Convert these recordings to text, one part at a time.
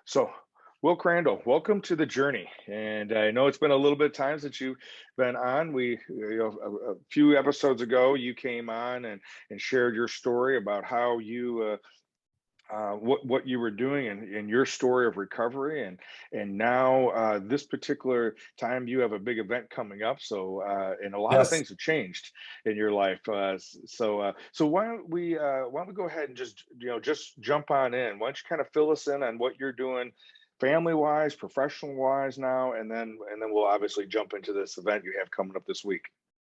So, Will Crandall, welcome to the journey. And I know it's been a little bit of time since you've been on. A few episodes ago, you came on and shared your story about how what you were doing and your story of recovery. And now this particular time, you have a big event coming up. And a lot of Yes, things have changed in your life. So why don't we go ahead and just jump on in? Why don't you kind of fill us in on what you're doing family wise, professional wise now, and then we'll obviously jump into this event you have coming up this week.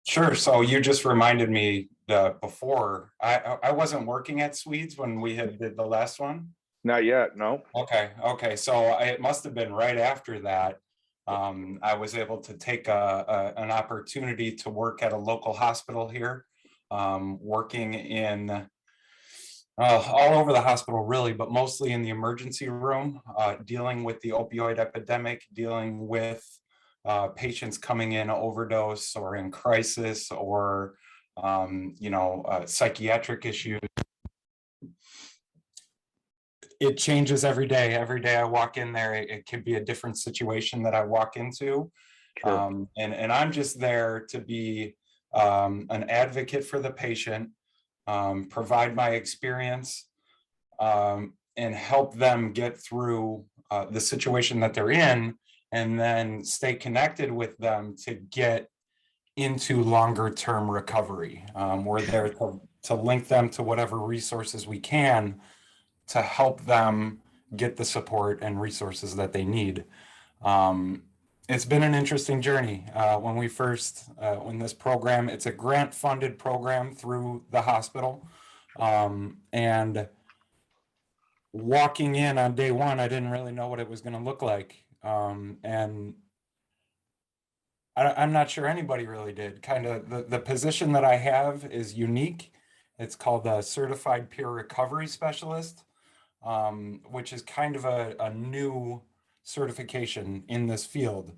sure. So you just reminded me that before I wasn't working at Swedes when we had did the last one. Not yet, no. Okay. So it must have been right after that. I was able to take an opportunity to work at a local hospital here, working in all over the hospital, really, but mostly in the emergency room, dealing with the opioid epidemic, dealing with patients coming in overdose or in crisis or psychiatric issues. It changes every day. Every day I walk in there, it could be a different situation that I walk into. Sure. And I'm just there to be an advocate for the patient, provide my experience, and help them get through the situation that they're in, and then stay connected with them to get into longer term recovery. We're there to link them to whatever resources we can to help them get the support and resources that they need. It's been an interesting journey. When this program, it's a grant funded program through the hospital. And walking in on day one, I didn't really know what it was going to look like. And I'm not sure anybody really did. Kind of the position that I have is unique. It's called a certified peer recovery specialist, which is kind of a new certification in this field.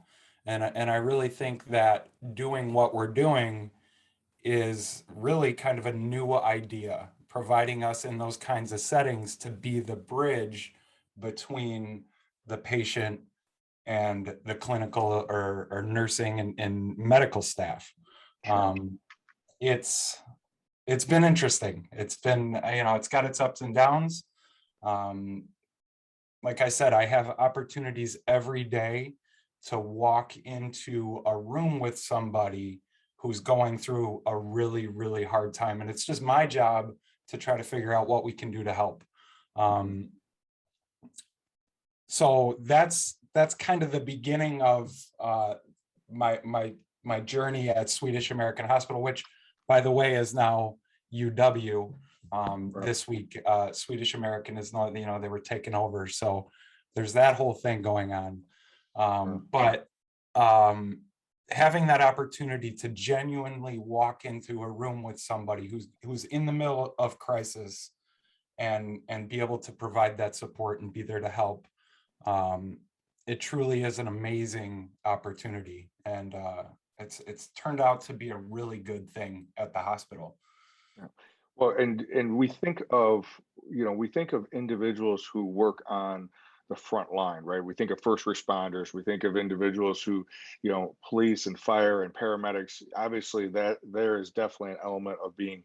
And I really think that doing what we're doing is really kind of a new idea, providing us in those kinds of settings to be the bridge between the patient and the clinical or nursing and medical staff. Sure. It's been interesting. It's been, it's got its ups and downs. Like I said, I have opportunities every day to walk into a room with somebody who's going through a really, really hard time. And it's just my job to try to figure out what we can do to help. So that's kind of the beginning of my journey at Swedish American Hospital, which, by the way, is now UW. This week, Swedish American is not, they were taken over. So there's that whole thing going on. But having that opportunity to genuinely walk into a room with somebody who's in the middle of crisis and be able to provide that support and be there to help, it truly is an amazing opportunity. And it's turned out to be a really good thing at the hospital. Yeah. Well, and we think of individuals who work on the front line, right? We think of first responders, we think of individuals who, police and fire and paramedics. Obviously, that there is definitely an element of being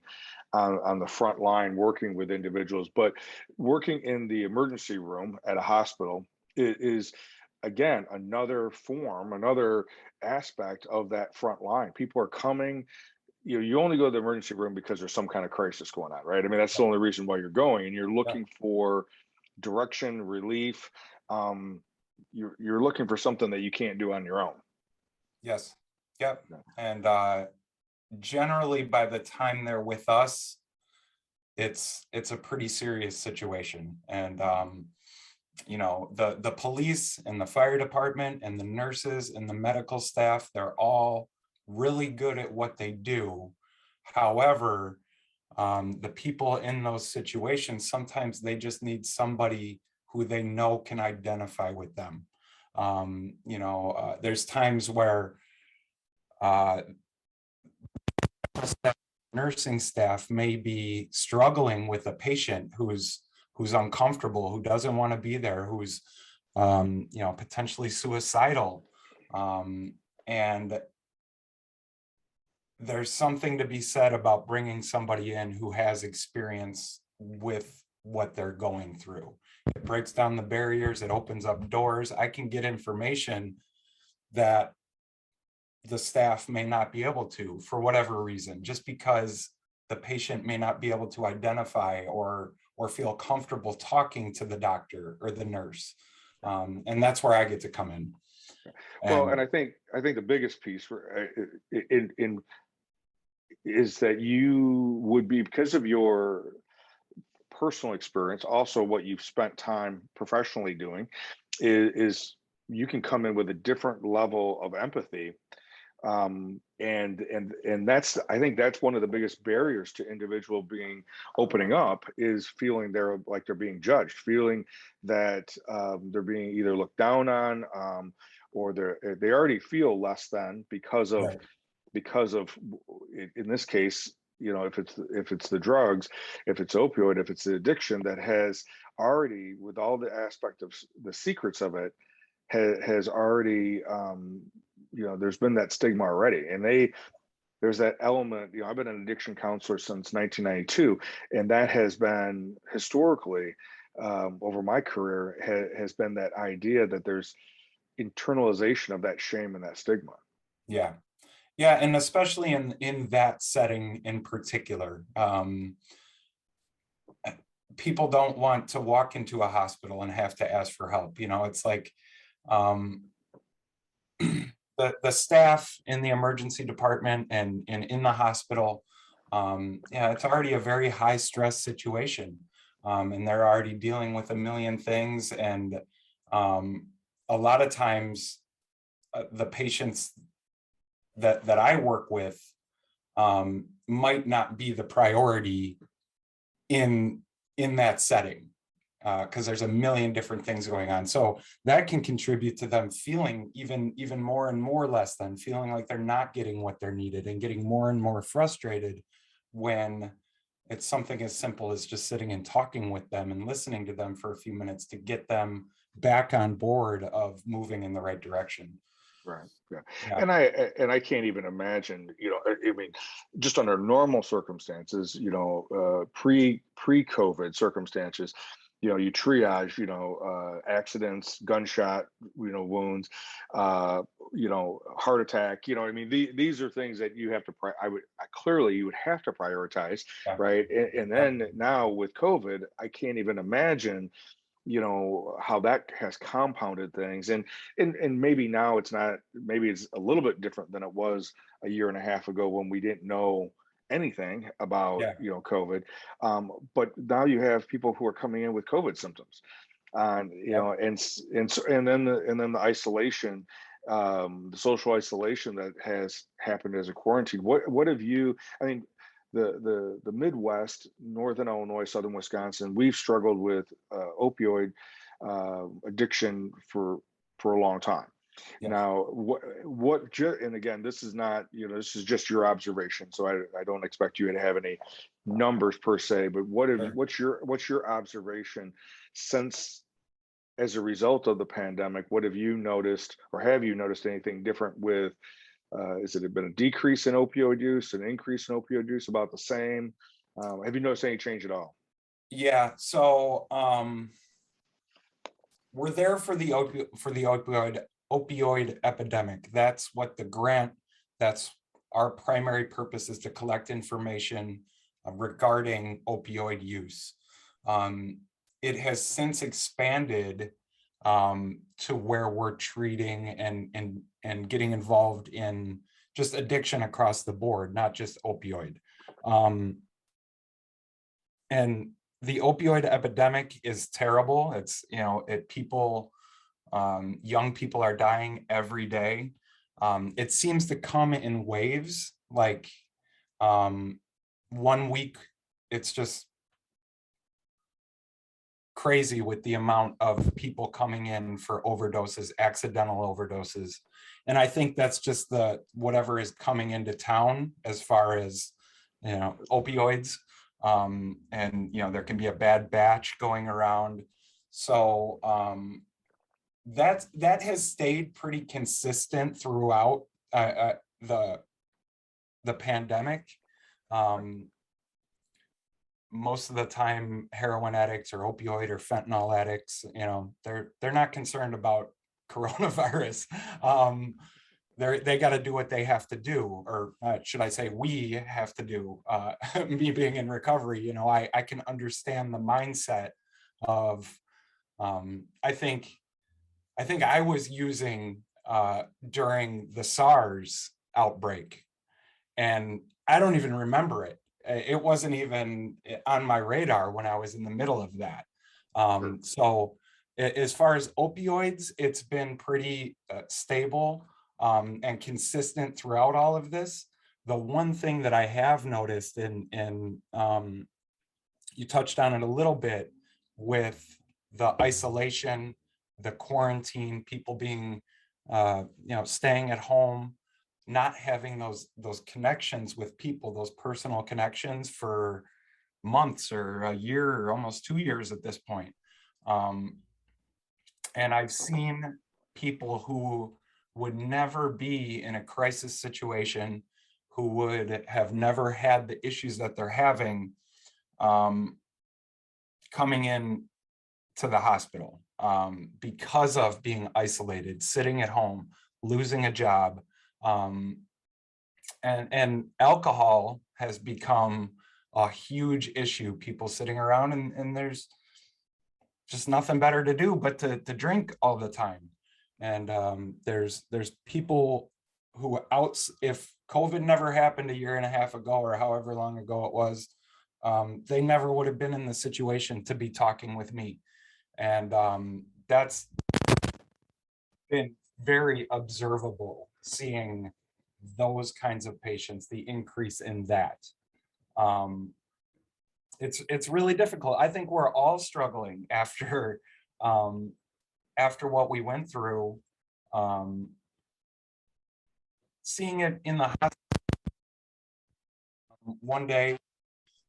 on the front line working with individuals, but working in the emergency room at a hospital is again another aspect of that front line. People are coming. You only go to the emergency room because there's some kind of crisis going on, right? I mean, that's the only reason why you're going, and you're looking for direction, relief. You're looking for something that you can't do on your own. Yes. Yep. And generally, by the time they're with us, it's a pretty serious situation. And the police and the fire department and the nurses and the medical staff, they're all really good at what they do. However, the people in those situations, sometimes they just need somebody who they know can identify with them. There's times where nursing staff may be struggling with a patient who's uncomfortable, who doesn't want to be there, who's potentially suicidal. And there's something to be said about bringing somebody in who has experience with what they're going through. It breaks down the barriers, it opens up doors. I can get information that the staff may not be able to for whatever reason, just because the patient may not be able to identify or feel comfortable talking to the doctor or the nurse. And that's where I get to come in. Well, And and I think the biggest piece in is that you would be, because of your personal experience, also what you've spent time professionally doing, is you can come in with a different level of empathy, and that's, I think that's one of the biggest barriers to individual being opening up, is feeling they're like they're being judged, feeling that they're being either looked down on, or they already feel less than right, because of in this case, if it's the drugs, if it's opioid, if it's the addiction that has already, with all the aspect of the secrets of it, has already, there's been that stigma already, and there's that element. I've been an addiction counselor since 1992, and that has been historically, over my career, has been that idea that there's internalization of that shame and that stigma. yeah. Yeah, and especially in that setting in particular, people don't want to walk into a hospital and have to ask for help. It's like, um, the staff in the emergency department and in the hospital, yeah, it's already a very high stress situation, and they're already dealing with a million things, and a lot of times the patients that I work with might not be the priority in that setting, because there's a million different things going on. So that can contribute to them feeling even more and more less than, feeling like they're not getting what they're needed, and getting more and more frustrated when it's something as simple as just sitting and talking with them and listening to them for a few minutes to get them back on board of moving in the right direction. Right. Yeah. Yeah, And I can't even imagine, I mean, just under normal circumstances, pre-COVID circumstances, you triage, accidents, gunshot, wounds, heart attack, I mean, these are things that you have to, clearly you would have to prioritize, yeah, right? And yep, then now with COVID, I can't even imagine, how that has compounded things, and maybe now it's not, maybe it's a little bit different than it was a year and a half ago when we didn't know anything about, yeah, COVID. But now you have people who are coming in with COVID symptoms, yep. and then the isolation, the social isolation that has happened as a quarantine. What have you, I mean, the Midwest, Northern Illinois, Southern Wisconsin, we've struggled with opioid addiction for a long time. Yes, Now, and again, this is not, this is just your observation, so I don't expect you to have any numbers per se, but sure. what's your observation since, as a result of the pandemic, what have you noticed, or have you noticed anything different with, has it been a decrease in opioid use, an increase in opioid use, about the same? Have you noticed any change at all? Yeah, so we're there for the opioid epidemic. That's what the grant, that's our primary purpose, is to collect information regarding opioid use. It has since expanded to where we're treating and getting involved in just addiction across the board, not just opioid. Um, and the opioid epidemic is terrible. It's, young people are dying every day. It seems to come in waves. Like, one week it's just crazy with the amount of people coming in for overdoses, accidental overdoses. And I think that's just the whatever is coming into town as far as, opioids. And there can be a bad batch going around. So that has stayed pretty consistent throughout the pandemic. Most of the time, heroin addicts or opioid or fentanyl addicts, they're not concerned about coronavirus. They got to do what they have to do, or should I say, we have to do. Me being in recovery, I can understand the mindset of. I think I was using during the SARS outbreak, and I don't even remember it. It wasn't even on my radar when I was in the middle of that. So as far as opioids, it's been pretty stable and consistent throughout all of this. The one thing that I have noticed, and you touched on it a little bit, with the isolation, the quarantine, people being, staying at home, not having those connections with people, those personal connections for months or a year or almost 2 years at this point. And I've seen people who would never be in a crisis situation, who would have never had the issues that they're having, coming in to the hospital because of being isolated, sitting at home, losing a job. And alcohol has become a huge issue. People sitting around and there's just nothing better to do but to drink all the time. And there's people who if COVID never happened a year and a half ago or however long ago it was, they never would have been in the situation to be talking with me. And that's been very observable, seeing those kinds of patients, the increase in that. It's really difficult. I think we're all struggling after what we went through. Seeing it in the hospital. One day,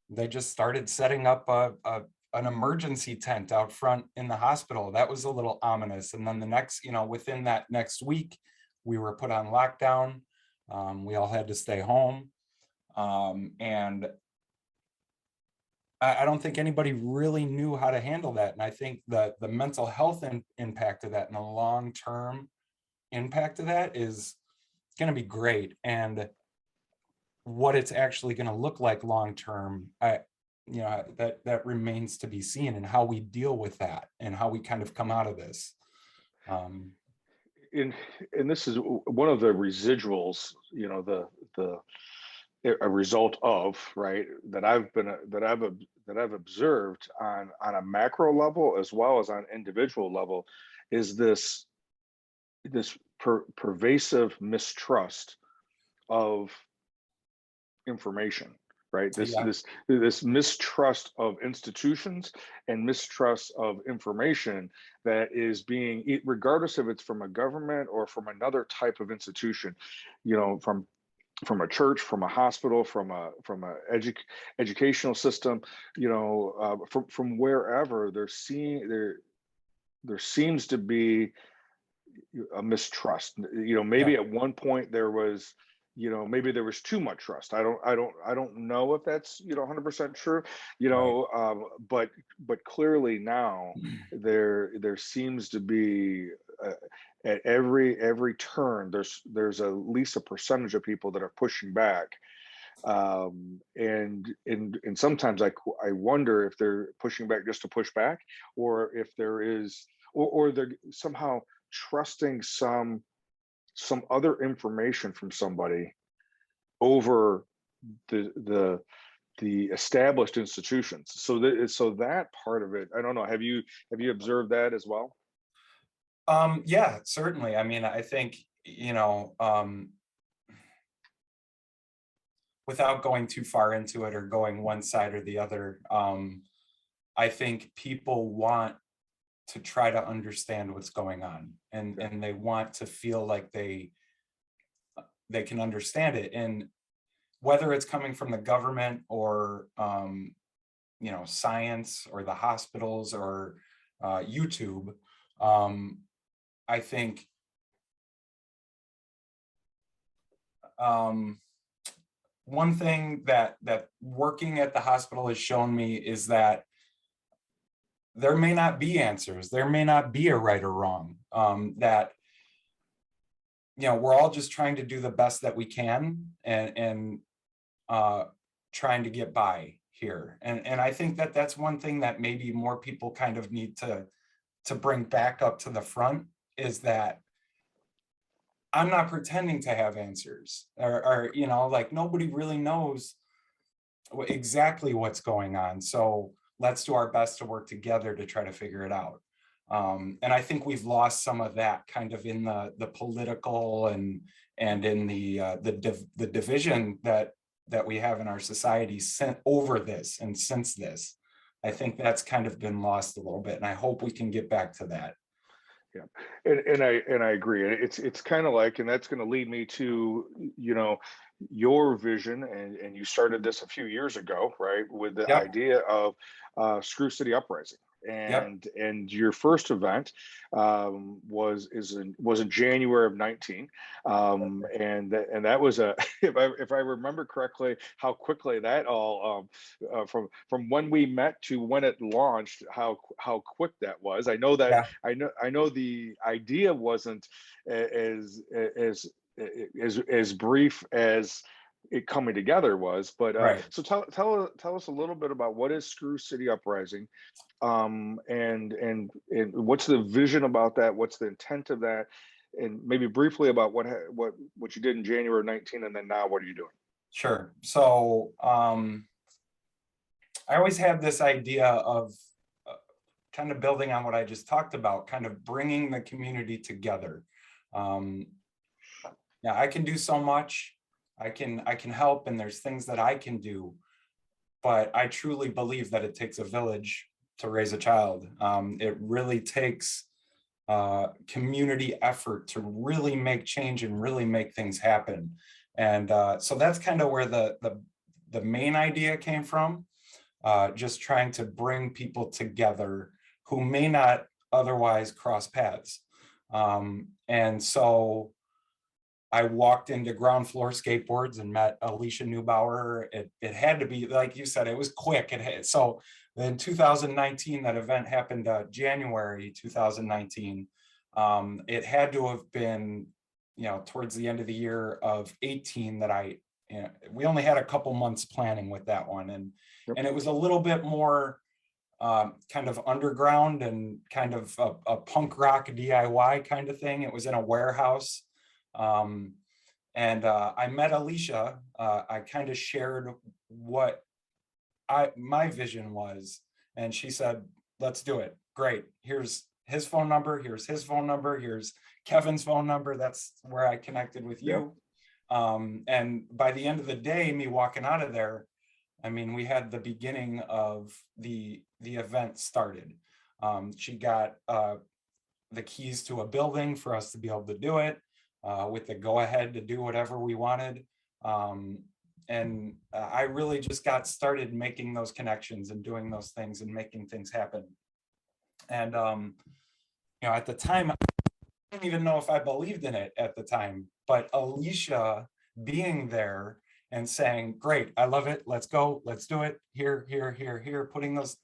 they just started setting up an emergency tent out front in the hospital. That was a little ominous. And then the next, within that next week, we were put on lockdown. We all had to stay home. And I don't think anybody really knew how to handle that. And I think that the mental health impact of that and the long-term impact of that is going to be great. And what it's actually going to look like long-term, that remains to be seen, and how we deal with that and how we kind of come out of this. And this is one of the residuals, a result of, right, that I've observed on a macro level as well as on individual level, is this pervasive mistrust of information, right? This mistrust of institutions and mistrust of information that is being, regardless if it's from a government or from another type of institution, from a church, from a hospital, from a educational system, from wherever, there seems to be a mistrust. Maybe at one point there was, maybe there was too much trust. I don't know if that's 100% true. But clearly now there seems to be at every turn there's at least a percentage of people that are pushing back, and sometimes I wonder if they're pushing back just to push back, or if there is, or they're somehow trusting some other information from somebody over the established institutions. So that part of it, I don't know. Have you observed that as well? Yeah, certainly. I mean, I think, without going too far into it or going one side or the other, I think people want to try to understand what's going on, and they want to feel like they can understand it. And whether it's coming from the government or, science or the hospitals or YouTube, I think one thing that working at the hospital has shown me is that there may not be answers. There may not be a right or wrong. That, you know, we're all just trying to do the best that we can, and trying to get by here. And I think that that's one thing that maybe more people kind of need to bring back up to the front, is that I'm not pretending to have answers, or you know, like, nobody really knows exactly what's going on. So let's do our best to work together to try to figure it out. And I think we've lost some of that kind of in the political and in the division that we have in our society over this and since this. I think that's kind of been lost a little bit, and I hope we can get back to that. Yeah, and I agree. And it's kind of like, and that's going to lead me to, you know, your vision, and you started this a few years ago, right, with the Yep, idea of Screw City Uprising, yep, and your first event was in January of 19, and that was a if I remember correctly, how quickly that all from when we met to when it launched, how quick that was. I know that yeah, I know the idea wasn't as as brief as it coming together was, but right. so tell us a little bit about what is Screw City Uprising, and what's the vision about that, what's the intent of that, and maybe briefly about what you did in January of 19, and then now what are you doing? Sure. So I always had this idea of uh, kind of building on what I just talked about, kind of bringing the community together. Um, yeah, I can do so much. I can help, and there's things that I can do, but I truly believe that it takes a village to raise a child. It really takes community effort to really make change and really make things happen. And so that's kind of where the main idea came from. Just trying to bring people together who may not otherwise cross paths. And so I walked into Ground Floor Skateboards and met Alicia Neubauer. It had to be, like you said, it was quick. So in 2019, that event happened January 2019. It had to have been, you know, towards the end of the year of 18 that you know, we only had a couple months planning with that one. Yep. And it was a little bit more kind of underground and kind of a punk rock DIY kind of thing. It was in a warehouse. And I met Alicia. I kind of shared what my vision was, and she said, "Let's do it." Great. Here's his phone number. Here's his phone number. Here's Kevin's phone number. That's where I connected with Yep. you. And by the end of the day, me walking out of there, I mean, we had the beginning of the event started. She got the keys to a building for us to be able to do it, with the go ahead to do whatever we wanted. And I really just got started making those connections and doing those things and making things happen. And, you know, at the time, I didn't even know if I believed in it at the time, but Alicia being there and saying, "Great, I love it. Let's go. Let's do it. Here, here, here, here," putting those,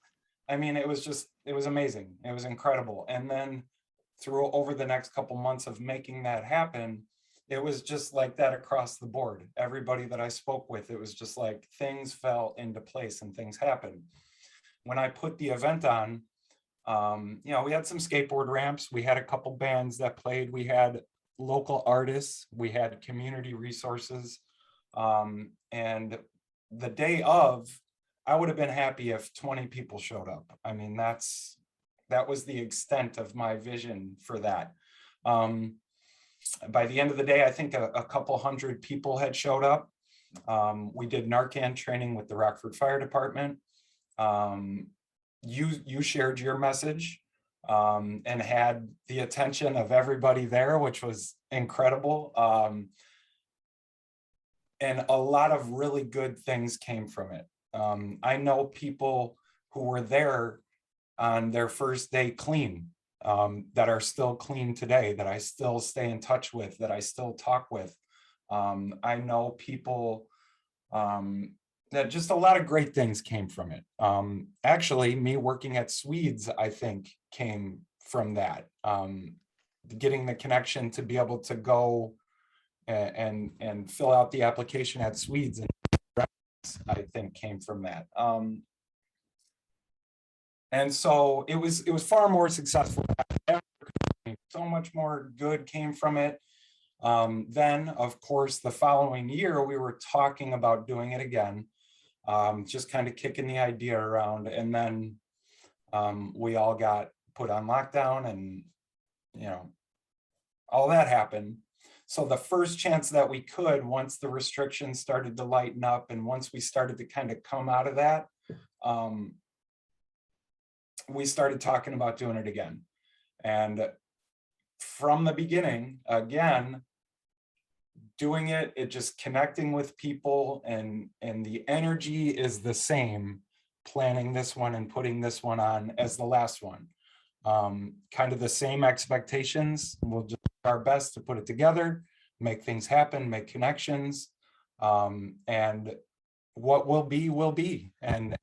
I mean, it was amazing. It was incredible. And then through over the next couple months of making that happen, it was just like that across the board. Everybody that I spoke with, it was just like things fell into place and things happened. When I put the event on, you know, we had some skateboard ramps, we had a couple bands that played, we had local artists, we had community resources. And the day of, I would have been happy if 20 people showed up. I mean, that was the extent of my vision for that. By the end of the day, I think a couple hundred people had showed up. We did Narcan training with the Rockford Fire Department. You shared your message, and had the attention of everybody there, which was incredible. And a lot of really good things came from it. I know people who were there on their first day clean. that are still clean today, that I still stay in touch with, that I still talk with. I know people that just a lot of great things came from it. Actually, me working at Swedes, I think, came from that. Getting the connection to be able to go and fill out the application at Swedes, and I think came from that. And so it was far more successful. So much more good came from it. Then, of course, the following year, we were talking about doing it again, just kind of kicking the idea around. And then we all got put on lockdown, and, all that happened. So the first chance that we could, once the restrictions started to lighten up and once we started to kind of come out of that, we started talking about doing it again. And from the beginning, again, doing it just connecting with people, and the energy is the same, planning this one and putting this one on as the last one. Kind of the same expectations. We'll just do our best to put it together, make things happen, make connections, and what will be. And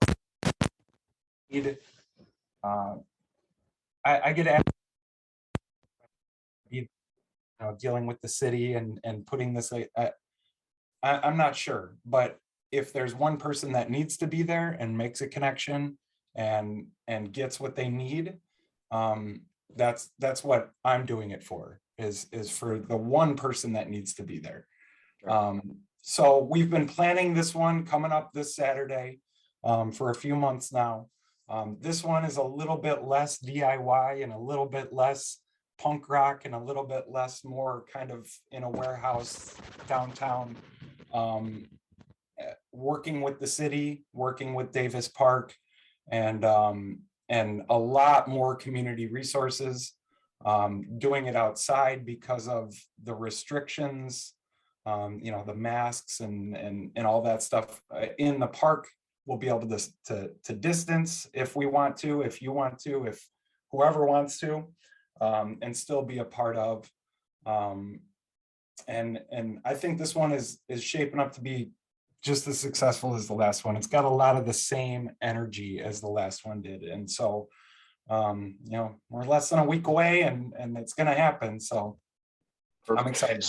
I get asked, dealing with the city and putting this, I'm not sure, but if there's one person that needs to be there and makes a connection and gets what they need, that's what I'm doing it for, is for the one person that needs to be there. So we've been planning this one coming up this Saturday for a few months now. This one is a little bit less DIY and a little bit less punk rock and a little bit less, more kind of in a warehouse downtown, working with the city, working with Davis Park, and a lot more community resources, doing it outside because of the restrictions, the masks and all that stuff. In the park, we'll be able to distance if we want to, if you want to, if whoever wants to, and still be a part of. And I think this one is shaping up to be just as successful as the last one. It's got a lot of the same energy as the last one did. And so, we're less than a week away, and it's going to happen. So I'm excited.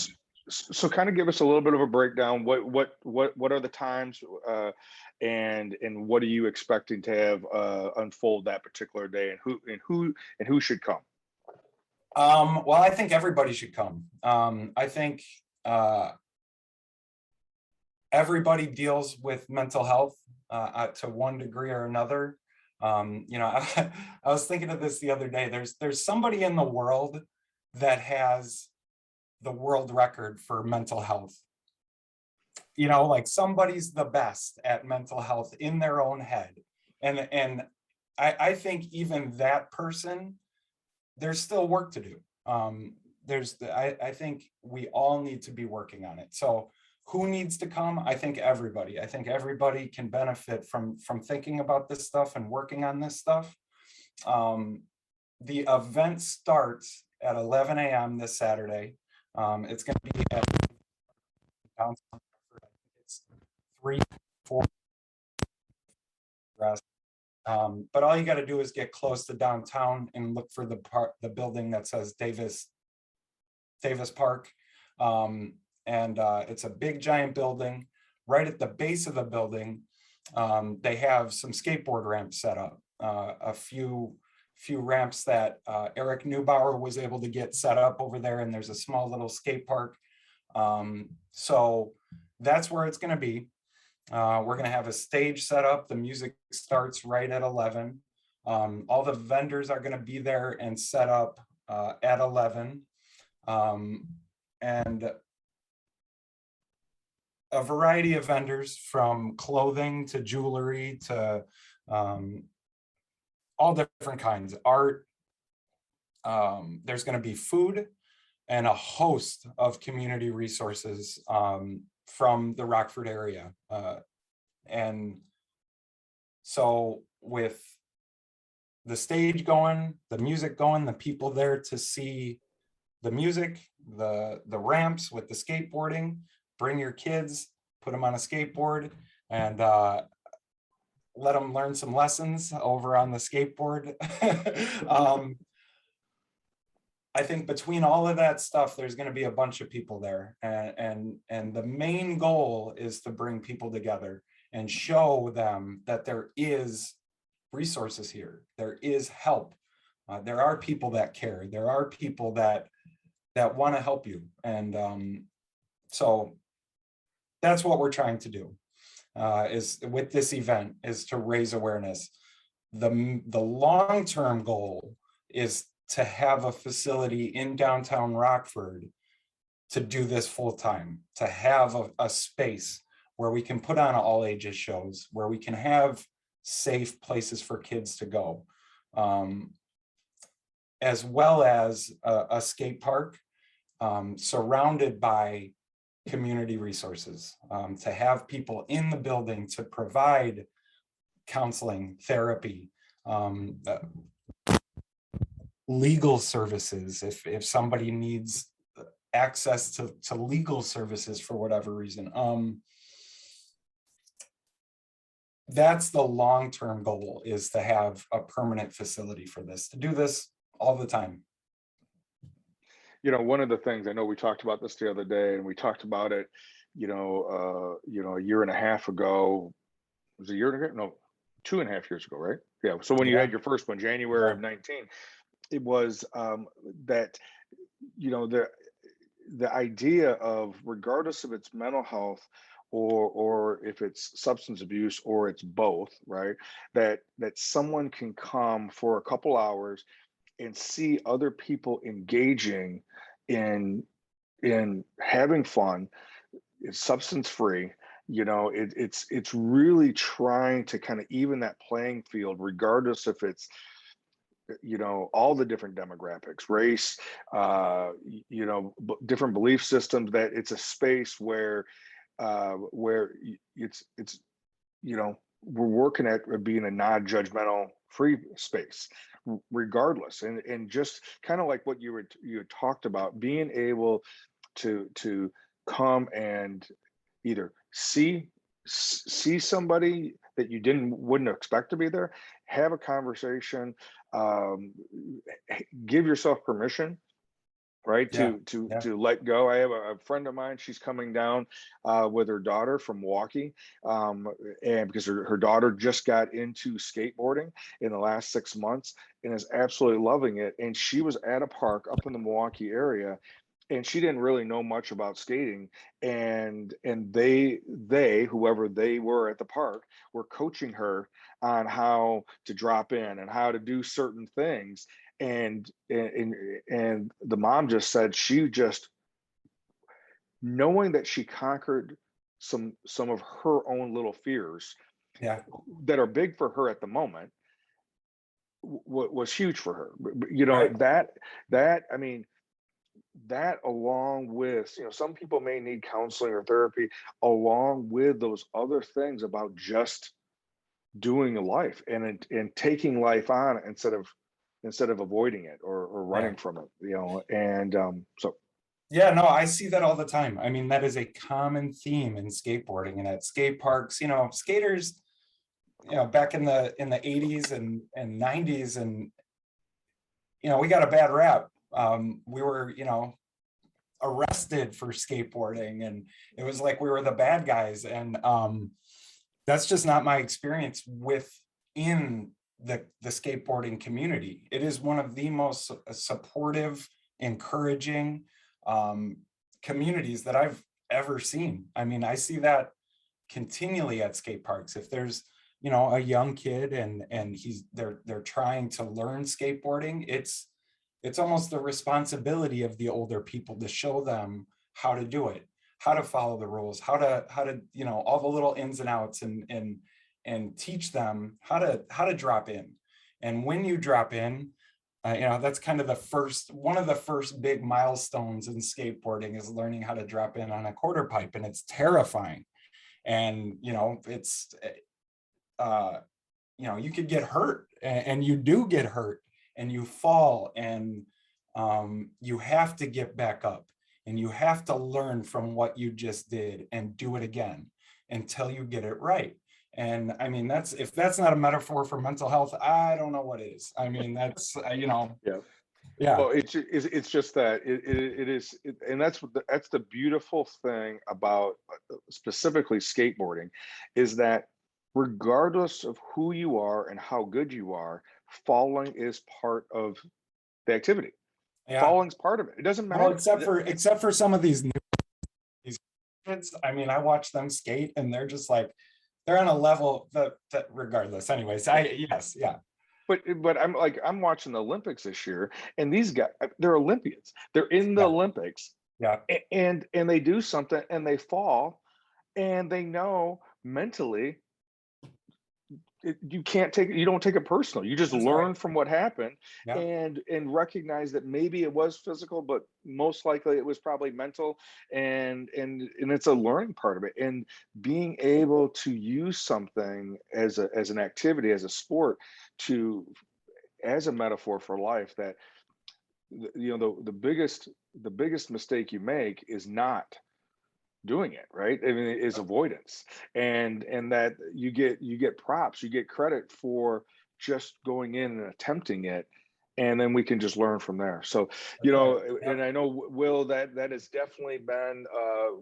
So kind of give us a little bit of a breakdown. What are the times, and what are you expecting to have unfold that particular day, and who should come? Well, I think everybody should come. I think everybody deals with mental health to one degree or another. I was thinking of this the other day. There's somebody in the world that has the world record for mental health. Like somebody's the best at mental health in their own head. And I think even that person, there's still work to do. I think we all need to be working on it. So who needs to come? I think everybody. I think everybody can benefit from thinking about this stuff and working on this stuff. The event starts at 11 a.m. this Saturday. It's going to be at downtown. It's 3, 4. But all you got to do is get close to downtown and look for the building that says Davis Park. And it's a big giant building. Right at the base of the building, they have some skateboard ramps set up. A few ramps that Eric Neubauer was able to get set up over there, and there's a small little skate park. So that's where it's going to be. We're going to have a stage set up. The music starts right at 11. All the vendors are going to be there and set up at 11. And a variety of vendors, from clothing to jewelry to all different kinds of art. There's going to be food and a host of community resources from the Rockford area. And so with the stage going, the music going, the people there to see the music, the ramps with the skateboarding. Bring your kids, put them on a skateboard, and let them learn some lessons over on the skateboard. I think between all of that stuff, there's going to be a bunch of people there, and the main goal is to bring people together and show them that there is resources here. There is help. There are people that care. There are people that want to help you, and so that's what we're trying to do. Is with this event is to raise awareness. The long-term goal is to have a facility in downtown Rockford to do this full time, to have a space where we can put on all ages shows, where we can have safe places for kids to go, as well as a skate park surrounded by community resources, to have people in the building to provide counseling, therapy, legal services, if somebody needs access to legal services for whatever reason. That's the long-term goal, is to have a permanent facility for this, to do this all the time. You know, one of the things, I know we talked about this the other day, and we talked about it, a year and a half ago. Was it a year and a half? No, 2.5 years ago, right? Yeah. So when you had your first one, January of 19, it was that, the idea of, regardless of its mental health, or if it's substance abuse, or it's both, right? That someone can come for a couple hours and see other people engaging in having fun. It's substance free. It's really trying to kind of even that playing field, regardless if it's all the different demographics, race, different belief systems. That it's a space where it's we're working at being a non-judgmental, free space, regardless. And just kind of like what you had talked about, being able to come and either see somebody that you wouldn't expect to be there, have a conversation, give yourself permission, right? To let go. I have a friend of mine, she's coming down with her daughter from Milwaukee, and because her daughter just got into skateboarding in the last 6 months and is absolutely loving it. And she was at a park up in the Milwaukee area, and she didn't really know much about skating, and they whoever they were at the park were coaching her on how to drop in and how to do certain things. And the mom just said, she just, knowing that she conquered some of her own little fears that are big for her at the moment, was huge for her. Right. that I mean, that, along with, some people may need counseling or therapy, along with those other things about just doing a life and taking life on instead of avoiding it or running from it, and so. Yeah, no, I see that all the time. I mean, that is a common theme in skateboarding and at skate parks. Skaters, back in the 80s and 90s, and we got a bad rap. We were, arrested for skateboarding, and it was like we were the bad guys. And that's just not my experience within the skateboarding community. It is one of the most supportive, encouraging communities that I've ever seen. I mean, I see that continually at skate parks. If there's a young kid and they're trying to learn skateboarding, it's almost the responsibility of the older people to show them how to do it, how to follow the rules, how to all the little ins and outs, and teach them how to drop in. And when you drop in, that's kind of one of the first big milestones in skateboarding, is learning how to drop in on a quarter pipe, and it's terrifying. And it's you could get hurt, and you do get hurt, and you fall, and you have to get back up, and you have to learn from what you just did and do it again until you get it right. And I mean, if that's not a metaphor for mental health, I don't know what is. I mean, that's Yeah. yeah, Well, it's just that it is, and that's the beautiful thing about specifically skateboarding, is that regardless of who you are and how good you are, falling is part of the activity. yeah. Falling's part of it. It doesn't Well, matter. except for some of these kids, I mean, I watch them skate, and they're just like, they're on a level that regardless. Anyways, yes, yeah, But I'm watching the Olympics this year, and these guys, they're Olympians. They're in the yeah, Olympics, yeah. and they do something and they fall, and they know mentally you don't take it personal. You just That's right. learn from what happened, Yeah, and recognize that maybe it was physical, but most likely it was probably mental, and it's a learning part of it. And being able to use something as an activity, as a sport, to as a metaphor for life, that the biggest mistake you make is not doing it, right? I mean, is avoidance. And that you get props, you get credit for just going in and attempting it, and then we can just learn from there. So, that's right. and Yep. I know, Will, that has definitely been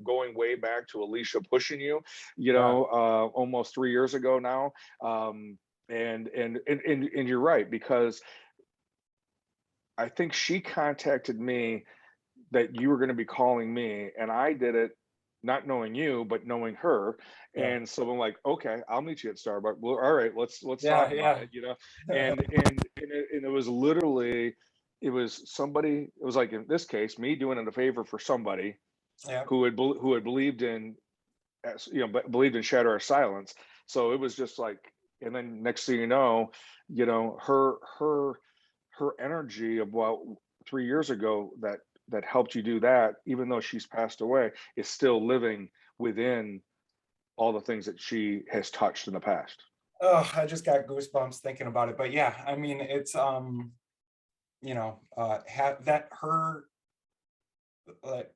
going way back to Alicia pushing you, Yeah. almost 3 years ago now. And you're right, because I think she contacted me that you were going to be calling me, and I did it not knowing you but knowing her. Yeah. And so I'm like, okay, I'll meet you at Starbucks. Well, all right, let's Yeah. talk about Yeah. it. And it was literally, it was somebody, it was like, in this case, me doing it a favor for somebody Yeah. who had believed in, believed in Shatter Our Silence. So it was just like, and then next thing her energy about 3 years ago, that helped you do that, even though she's passed away, is still living within all the things that she has touched in the past. Oh, I just got goosebumps thinking about it. But yeah, I mean, it's have that her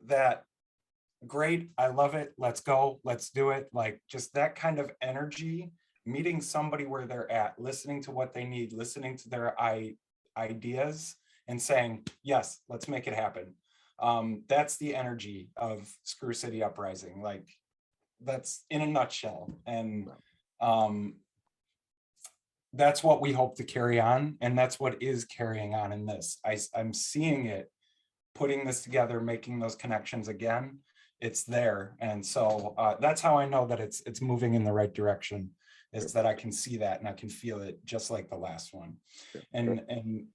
that great, I love it, let's go, let's do it, like just that kind of energy, meeting somebody where they're at, listening to what they need, listening to their ideas, and saying yes, let's make it happen. That's the energy of Screw City Uprising. Like, that's in a nutshell. And that's what we hope to carry on, and that's what is carrying on in this. I'm seeing it, putting this together, making those connections again. It's there. And so that's how I know that it's moving in the right direction, is that I can see that and I can feel it, just like the last one. And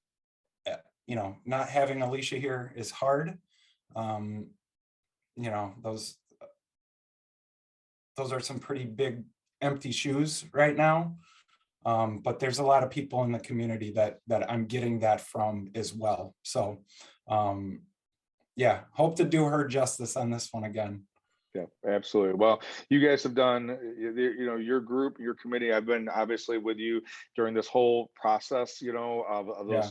not having Alicia here is hard. Those are some pretty big empty shoes right now. But there's a lot of people in the community that I'm getting that from as well. So yeah, hope to do her justice on this one again. Yeah, absolutely. Well, you guys have done, your group, your committee. I've been obviously with you during this whole process, of Yeah.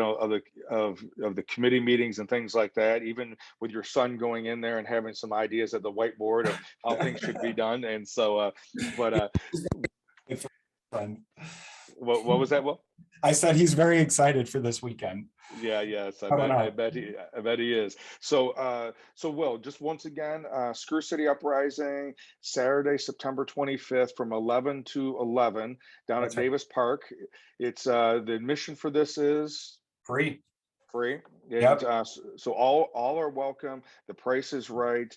those, of the committee meetings and things like that. Even with your son going in there and having some ideas at the whiteboard of how things should be done. And so, Friend. what was that? Well, I said he's very excited for this weekend. yeah, yes, Coming up. I bet he is. So Will, just once again, Screw City Uprising, Saturday, September 25th from 11 to 11 down That's at right. Davis Park. It's the admission for this is Free. free. And Yep. so all are welcome. The price is right.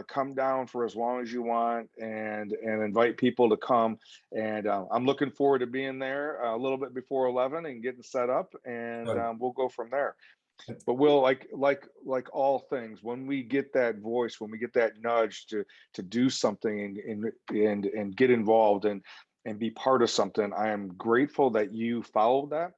Come down for as long as you want, and invite people to come. And I'm looking forward to being there a little bit before 11 and getting set up, and Good. we'll go from there. But we'll, like all things, when we get that voice, when we get that nudge to do something and get involved and be part of something, I am grateful that you followed that,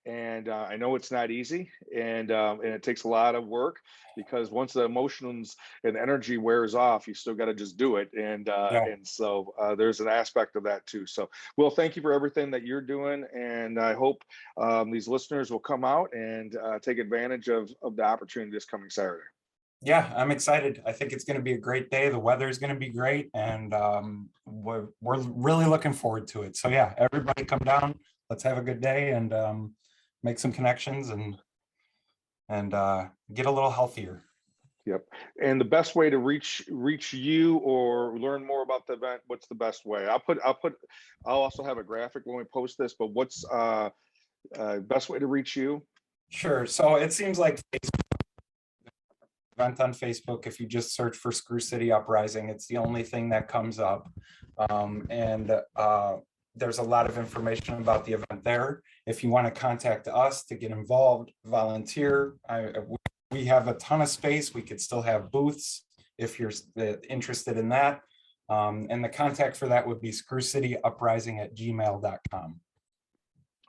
And I know it's not easy, and it takes a lot of work, because once the emotions and energy wears off, you still got to just do it. Yeah. And so there's an aspect of that too. So, Will, thank you for everything that you're doing, and I hope these listeners will come out and take advantage of the opportunity this coming Saturday. Yeah, I'm excited. I think it's going to be a great day. The weather is going to be great, and we're really looking forward to it. So yeah, everybody come down. Let's have a good day and make some connections and get a little healthier. Yep. And the best way to reach you or learn more about the event, what's the best way? I'll also have a graphic when we post this, but what's best way to reach you? Sure. So it seems like event on Facebook, if you just search for Screw City Uprising, it's the only thing that comes up. And there's a lot of information about the event there. If you want to contact us to get involved, volunteer, we have a ton of space. We could still have booths if you're interested in that. And the contact for that would be screwcityuprising@gmail.com.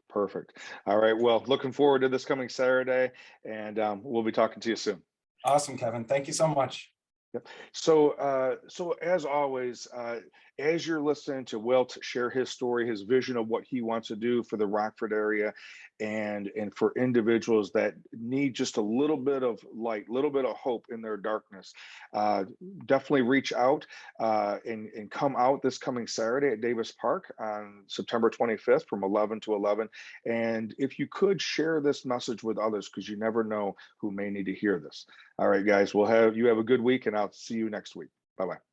Perfect. All right. Well, looking forward to this coming Saturday, and we'll be talking to you soon. Awesome, Kevin. Thank you so much. Yep. So as always, as you're listening to Wilt share his story, his vision of what he wants to do for the Rockford area, and for individuals that need just a little bit of light, little bit of hope in their darkness, definitely reach out and come out this coming Saturday at Davis Park on September 25th from 11 to 11. And if you could share this message with others, because you never know who may need to hear this. All right, guys, you have a good week, and I'll see you next week. Bye-bye.